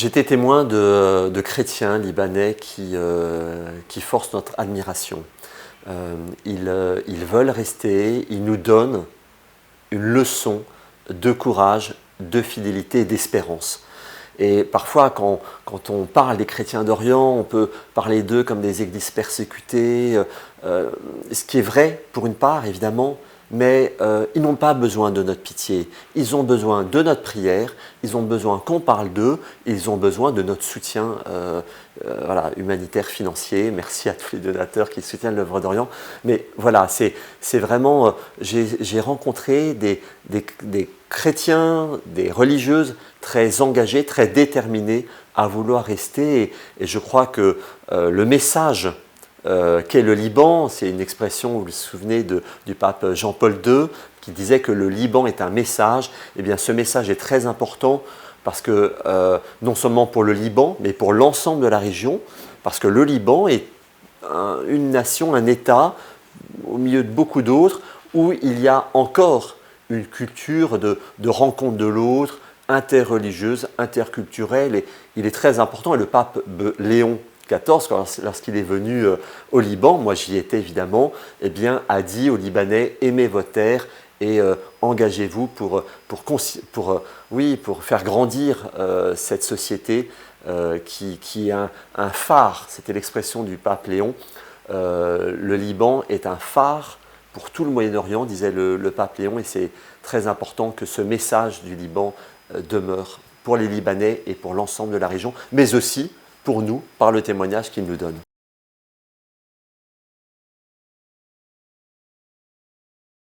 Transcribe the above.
J'étais témoin de chrétiens libanais qui forcent notre admiration. Ils veulent rester, ils nous donnent une leçon de courage, de fidélité et d'espérance. Et parfois, quand on parle des chrétiens d'Orient, on peut parler d'eux comme des églises persécutées, ce qui est vrai pour une part, évidemment, mais ils n'ont pas besoin de notre pitié. Ils ont besoin de notre prière, ils ont besoin qu'on parle d'eux, ils ont besoin de notre soutien voilà, humanitaire, financier. Merci à tous les donateurs qui soutiennent l'œuvre d'Orient. Mais voilà, c'est vraiment, j'ai rencontré des chrétiens, des religieuses très engagées, très déterminées à vouloir rester. Et je crois que le message qu'est le Liban, c'est une expression, vous vous souvenez, du pape Jean-Paul II, qui disait que le Liban est un message. Eh bien, ce message est très important parce que, non seulement pour le Liban, mais pour l'ensemble de la région, parce que le Liban est une nation, un État, au milieu de beaucoup d'autres, où il y a encore une culture de rencontre de l'autre, interreligieuse, interculturelle, et il est très important. Et le pape Léon XIV, lorsqu'il est venu au Liban, moi j'y étais évidemment, eh bien, a dit aux Libanais, aimez votre terre et engagez-vous pour faire grandir cette société qui est un phare, c'était l'expression du pape Léon. Le Liban est un phare pour tout le Moyen-Orient, disait le pape Léon, et c'est très important que ce message du Liban demeure pour les Libanais et pour l'ensemble de la région, mais aussi pour nous, par le témoignage qu'il nous donne.